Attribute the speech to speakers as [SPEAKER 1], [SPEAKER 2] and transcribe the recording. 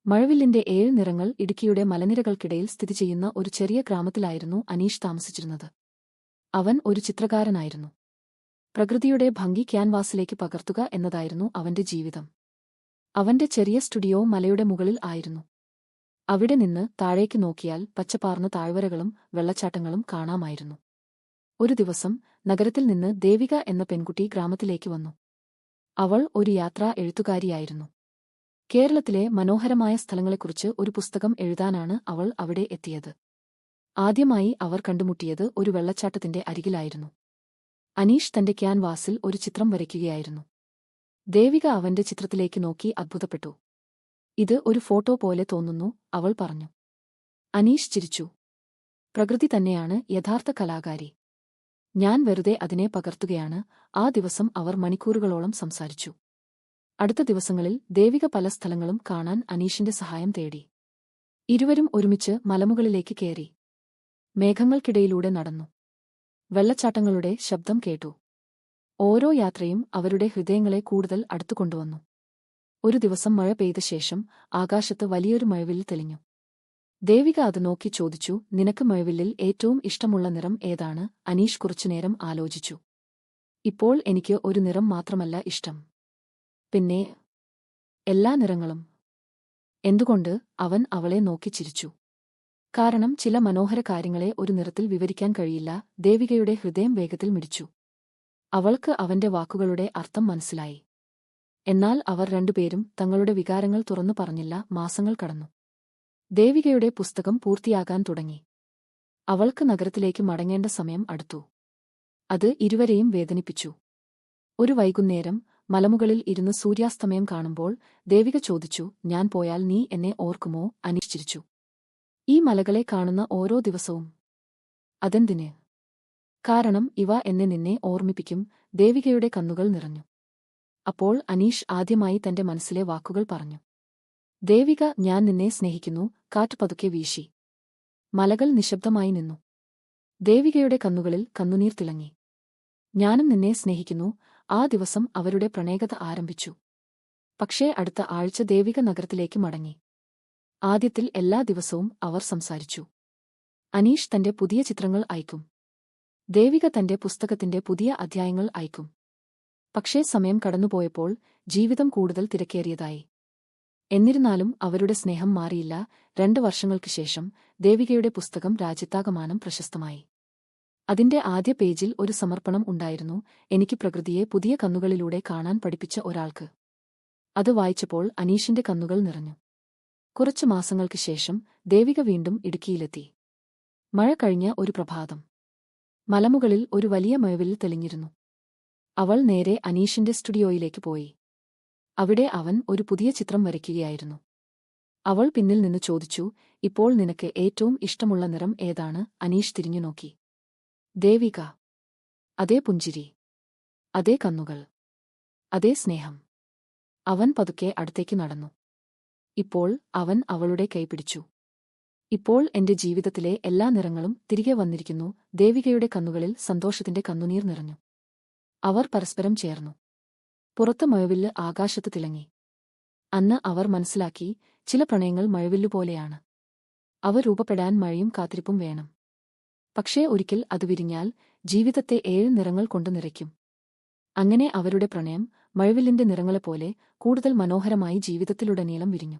[SPEAKER 1] മഴവില്ലിന്റെ 7 നിറങ്ങൾ ഇടുക്കിയുടെ മലനിരകൾക്കിടയിൽ സ്ഥിതി ചെയ്യുന്ന ഒരു ചെറിയ ഗ്രാമത്തിലായിരുന്നു അനീഷ് താമസിച്ചിരുന്നത്. അവൻ ഒരു ചിത്രകാരനായിരുന്നു. പ്രകൃതിയുടെ ഭംഗി ക്യാൻവാസിലേക്ക് പകർത്തുക എന്നതായിരുന്നു അവന്റെ ജീവിതം. അവന്റെ ചെറിയ സ്റ്റുഡിയോ മലയുടെ മുകളിൽ ആയിരുന്നു. അവിടെ നിന്ന് താഴേക്ക് നോക്കിയാൽ പച്ചപ്പാർന്ന താഴ്വരകളും വെള്ളച്ചാട്ടങ്ങളും കാണാമായിരുന്നു. ഒരു ദിവസം നഗരത്തിൽ നിന്ന് ദേവിക എന്ന പെൺകുട്ടി ഗ്രാമത്തിലേക്ക് വന്നു. അവൾ ഒരു യാത്രാ എഴുത്തുകാരിയായിരുന്നു. കേരളത്തിലെ മനോഹരമായ സ്ഥലങ്ങളെക്കുറിച്ച് ഒരു പുസ്തകം എഴുതാനാണ് അവൾ അവിടെ എത്തിയത്. ആദ്യമായി അവർ കണ്ടുമുട്ടിയത് ഒരു വെള്ളച്ചാട്ടത്തിന്റെ അരികിലായിരുന്നു. അനീഷ് തന്റെ ക്യാൻവാസിൽ ഒരു ചിത്രം വരയ്ക്കുകയായിരുന്നു. ദേവിക അവന്റെ ചിത്രത്തിലേക്ക് നോക്കി അത്ഭുതപ്പെട്ടു. "ഇത് ഒരു ഫോട്ടോ പോലെ തോന്നുന്നു," അവൾ പറഞ്ഞു. അനീഷ് ചിരിച്ചു. "പ്രകൃതി തന്നെയാണ് യഥാർത്ഥ കലാകാരി. ഞാൻ വെറുതെ അതിനെ പകർത്തുകയാണ്." ആ ദിവസം അവർ മണിക്കൂറുകളോളം സംസാരിച്ചു. അടുത്ത ദിവസങ്ങളിൽ ദേവിക പല സ്ഥലങ്ങളും കാണാൻ അനീഷിന്റെ സഹായം തേടി. ഇരുവരും ഒരുമിച്ച് മലമുകളിലേക്ക് കയറി. മേഘങ്ങൾക്കിടയിലൂടെ നടന്നു. വെള്ളച്ചാട്ടങ്ങളുടെ ശബ്ദം കേട്ടു. ഓരോ യാത്രയും അവരുടെ ഹൃദയങ്ങളെ കൂടുതൽ അടുത്തുകൊണ്ടുവന്നു. ഒരു ദിവസം മഴ പെയ്ത ശേഷം ആകാശത്ത് വലിയൊരു മഴവില്ല് തെളിഞ്ഞു. ദേവിക അത് നോക്കി ചോദിച്ചു, "നിനക്ക് മഴവില്ലിൽ ഏറ്റവും ഇഷ്ടമുള്ള നിറം ഏതാണ്?" അനീഷ് കുറച്ചുനേരം ആലോചിച്ചു. "ഇപ്പോൾ എനിക്ക് ഒരു നിറം മാത്രമല്ല ഇഷ്ടം. പിന്നെ എല്ലാ നിറങ്ങളും." എന്തുകൊണ്ട്? അവൻ അവളെ നോക്കി ചിരിച്ചു. "കാരണം ചില മനോഹര കാര്യങ്ങളെ ഒരു നിറത്തിൽ വിവരിക്കാൻ കഴിയില്ല." ദേവികയുടെ ഹൃദയം വേഗത്തിൽ മിടിച്ചു. അവൾക്ക് അവന്റെ വാക്കുകളുടെ അർത്ഥം മനസ്സിലായി. എന്നാൽ അവർ രണ്ടുപേരും തങ്ങളുടെ വികാരങ്ങൾ തുറന്നു പറഞ്ഞില്ല. മാസങ്ങൾ കടന്നു. ദേവികയുടെ പുസ്തകം പൂർത്തിയാകാൻ തുടങ്ങി. അവൾക്ക് നഗരത്തിലേക്ക് മടങ്ങേണ്ട സമയം അടുത്തു. അത് ഇരുവരെയും വേദനിപ്പിച്ചു. ഒരു വൈകുന്നേരം മലമുകളിൽ ഇരുന്ന് സൂര്യാസ്തമയം കാണുമ്പോൾ ദേവിക ചോദിച്ചു, "ഞാൻ പോയാൽ നീ എന്നെ ഓർക്കുമോ?" അനീഷ് ചിരിച്ചു. "ഈ മലകളെ കാണുന്ന ഓരോ ദിവസവും." "അതെന്തിന്?" "കാരണം ഇവ എന്നെ നിന്നെ ഓർമ്മിപ്പിക്കും." ദേവികയുടെ കണ്ണുകൾ നിറഞ്ഞു. അപ്പോൾ അനീഷ് ആദ്യമായി തന്റെ മനസ്സിലെ വാക്കുകൾ പറഞ്ഞു. "ദേവിക, ഞാൻ നിന്നെ സ്നേഹിക്കുന്നു." കാറ്റ് പതുക്കെ വീശി. മലകൾ നിശബ്ദമായി നിന്നു. ദേവികയുടെ കണ്ണുകളിൽ കണ്ണുനീർ തിളങ്ങി. "ഞാനും നിന്നെ സ്നേഹിക്കുന്നു." ആ ദിവസം അവരുടെ പ്രണയകഥ ആരംഭിച്ചു. പക്ഷേ അടുത്ത ആഴ്ച ദേവിക നഗരത്തിലേക്ക് മടങ്ങി. ആദ്യത്തിൽ എല്ലാ ദിവസവും അവർ സംസാരിച്ചു. അനീഷ് തന്റെ പുതിയ ചിത്രങ്ങൾ അയക്കും. ദേവിക തന്റെ പുസ്തകത്തിന്റെ പുതിയ അധ്യായങ്ങൾ അയക്കും. പക്ഷേ സമയം കടന്നുപോയപ്പോൾ ജീവിതം കൂടുതൽ തിരക്കേറിയതായി. എന്നിരുന്നാലും അവരുടെ സ്നേഹം മാറിയില്ല. 2 വർഷങ്ങൾക്ക് ശേഷം ദേവികയുടെ പുസ്തകം രാജ്യത്താകമാനം പ്രശസ്തമായി. അതിന്റെ ആദ്യ പേജിൽ ഒരു സമർപ്പണം ഉണ്ടായിരുന്നു, "എനിക്ക് പ്രകൃതിയെ പുതിയ കണ്ണുകളിലൂടെ കാണാൻ പഠിപ്പിച്ച ഒരാൾക്ക്." അത് വായിച്ചപ്പോൾ അനീഷിന്റെ കണ്ണുകൾ നിറഞ്ഞു. കുറച്ചു മാസങ്ങൾക്ക് ശേഷം ദേവിക വീണ്ടും ഇടുക്കിയിലെത്തി. മഴ കഴിഞ്ഞ ഒരു പ്രഭാതം. മലമുകളിൽ ഒരു വലിയ മഴവില്ല് തെളിഞ്ഞിരുന്നു. അവൾ നേരെ അനീഷിന്റെ സ്റ്റുഡിയോയിലേക്ക് പോയി. അവിടെ അവൻ ഒരു പുതിയ ചിത്രം വരയ്ക്കുകയായിരുന്നു. അവൾ പിന്നിൽ നിന്ന് ചോദിച്ചു, "ഇപ്പോൾ നിനക്ക് ഏറ്റവും ഇഷ്ടമുള്ള നിറം ഏതാണ്?" അനീഷ് തിരിഞ്ഞുനോക്കി. ദേവിക. അതേ പുഞ്ചിരി, അതേ കണ്ണുകൾ, അതേ സ്നേഹം. അവൻ പതുക്കെ അടുത്തേക്ക് നടന്നു. ഇപ്പോൾ അവൻ അവളുടെ കൈ പിടിച്ചു. "ഇപ്പോൾ എന്റെ ജീവിതത്തിലെ എല്ലാ നിറങ്ങളും തിരികെ വന്നിരിക്കുന്നു." ദേവികയുടെ കണ്ണുകളിൽ സന്തോഷത്തിന്റെ കണ്ണുനീർ നിറഞ്ഞു. അവർ പരസ്പരം ചേർന്നു. പുറത്ത് മഴവില്ല് ആകാശത്ത് തിളങ്ങി. അന്ന് അവർ മനസ്സിലാക്കി, ചില പ്രണയങ്ങൾ മഴവില്ലുപോലെയാണ്. അവ രൂപപ്പെടാൻ മഴയും കാത്തിരിപ്പും വേണം. പക്ഷേ ഒരിക്കൽ അത് വിരിഞ്ഞാൽ ജീവിതത്തെ 7 നിറങ്ങൾ കൊണ്ട് നിറയ്ക്കും. അങ്ങനെ അവരുടെ പ്രണയം മഴവില്ലിന്റെ നിറങ്ങളെപ്പോലെ കൂടുതൽ മനോഹരമായി ജീവിതത്തിലുടനീളം വിരിഞ്ഞു.